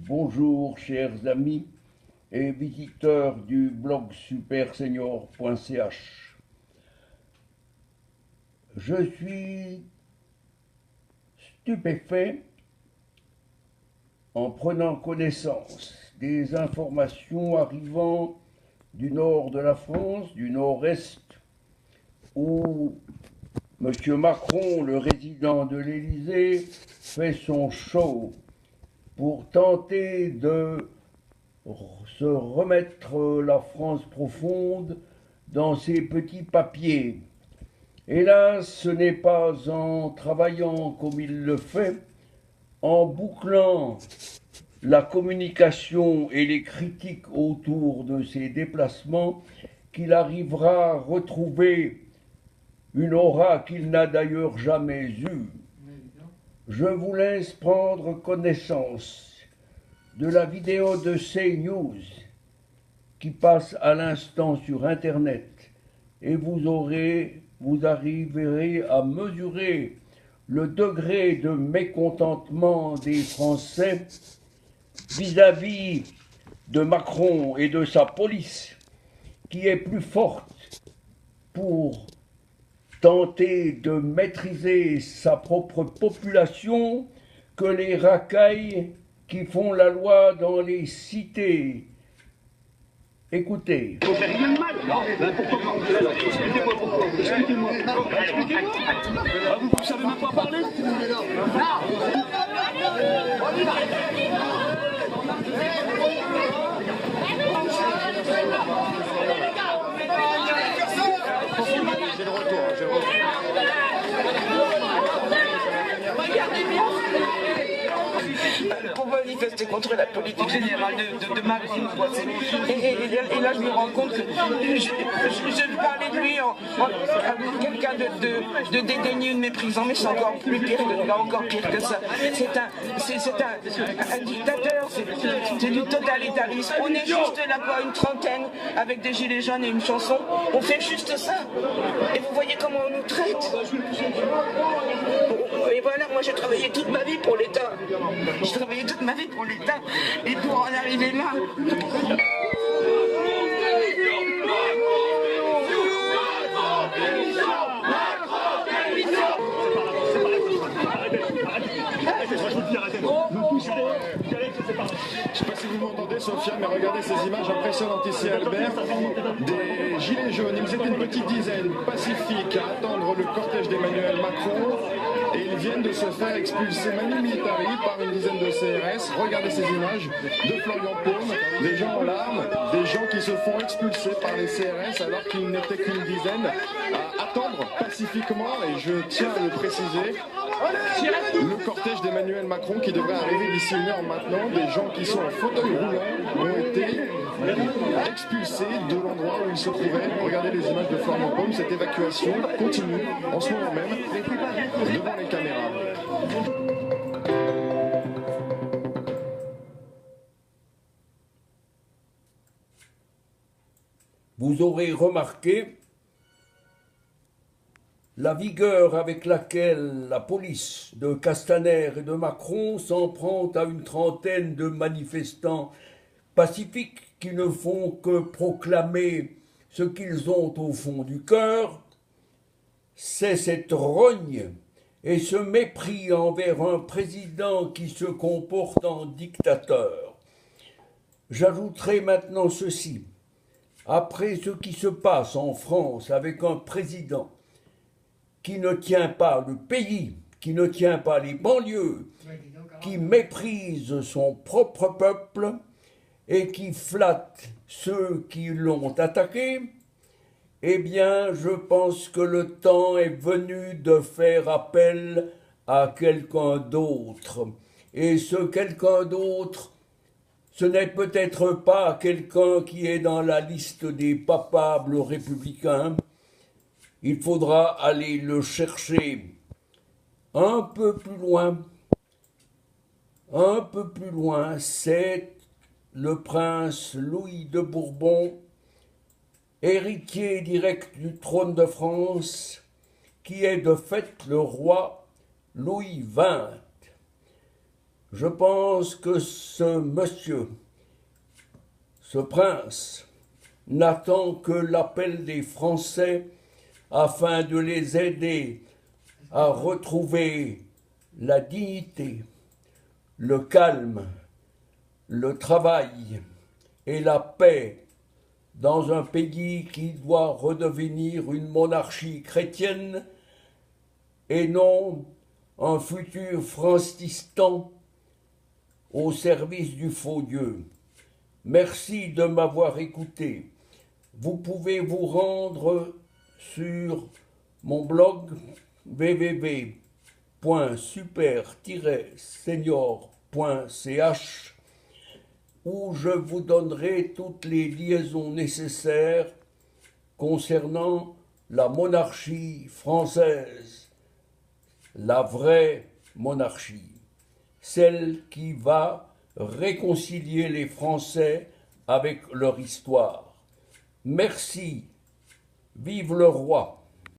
Bonjour chers amis et visiteurs du blog supersenior.ch. Je suis stupéfait en prenant connaissance des informations arrivant du nord de la France, du nord-est, où M. Macron, le résident de l'Élysée, fait son show pour tenter de se remettre la France profonde dans ses petits papiers. Hélas, ce n'est pas en travaillant comme il le fait, en bouclant la communication et les critiques autour de ses déplacements, qu'il arrivera à retrouver une aura qu'il n'a d'ailleurs jamais eue. Je vous laisse prendre connaissance de la vidéo de CNews qui passe à l'instant sur Internet et vous arriverez à mesurer le degré de mécontentement des Français vis-à-vis de Macron et de sa police qui est plus forte pour tenter de maîtriser sa propre population que les racailles qui font la loi dans les cités. Écoutez. On fait rien de mal. Pourquoi expliquez-moi pourquoi. Expliquez-moi. Expliquez-moi. Vous savez même pas parler. J'ai le retour. Regardez bien. Pour manifester contre la politique générale de Macron. Et là, je me rends compte que je parlais de lui en quelqu'un de dédaigneux, de méprisant, mais c'est encore plus pire que ça. C'est un dictateur, c'est du totalitarisme. On est juste là, quoi, une trentaine, avec des gilets jaunes et une chanson. On fait juste ça. Et vous voyez comment on nous traite. Et voilà, moi j'ai travaillé toute ma vie pour l'État. J'ai travaillé toute ma vie pour l'État. Et pour en arriver là. Je sais pas si vous m'entendez, Sophia, mais regardez ces images impressionnantes ici à Albert. Des gilets jaunes, ils étaient une petite dizaine, pacifiques, à attendre le cortège d'Emmanuel Macron. Et ils viennent de se faire expulser manu militari par une dizaine de CRS. Regardez ces images de Florian Paume, des gens en larmes, des gens qui se font expulser par les CRS alors qu'ils n'étaient qu'une dizaine à attendre pacifiquement, et je tiens à le préciser, le cortège d'Emmanuel Macron qui devrait arriver d'ici une heure maintenant. Des gens qui sont en fauteuil roulant ont été expulsés de l'endroit où ils se trouvaient. Regardez les images de Florian Paume, cette évacuation continue en ce moment même devant les caméras. Vous aurez remarqué la vigueur avec laquelle la police de Castaner et de Macron s'en prend à une trentaine de manifestants pacifiques qui ne font que proclamer ce qu'ils ont au fond du cœur. C'est cette rogne et ce mépris envers un président qui se comporte en dictateur. J'ajouterai maintenant ceci. Après ce qui se passe en France avec un président qui ne tient pas le pays, qui ne tient pas les banlieues, qui méprise son propre peuple et qui flatte ceux qui l'ont attaqué, eh bien, je pense que le temps est venu de faire appel à quelqu'un d'autre. Et ce quelqu'un d'autre, ce n'est peut-être pas quelqu'un qui est dans la liste des papables républicains. Il faudra aller le chercher un peu plus loin, c'est le prince Louis de Bourbon, héritier direct du trône de France, qui est de fait le roi Louis XX. Je pense que ce monsieur, ce prince, n'attend que l'appel des Français afin de les aider à retrouver la dignité, le calme, le travail et la paix dans un pays qui doit redevenir une monarchie chrétienne et non un futur Francistan au service du faux Dieu. Merci de m'avoir écouté. Vous pouvez vous rendre sur mon blog www.super-senior.ch où je vous donnerai toutes les liaisons nécessaires concernant la monarchie française, la vraie monarchie, celle qui va réconcilier les Français avec leur histoire. Merci, vive le roi!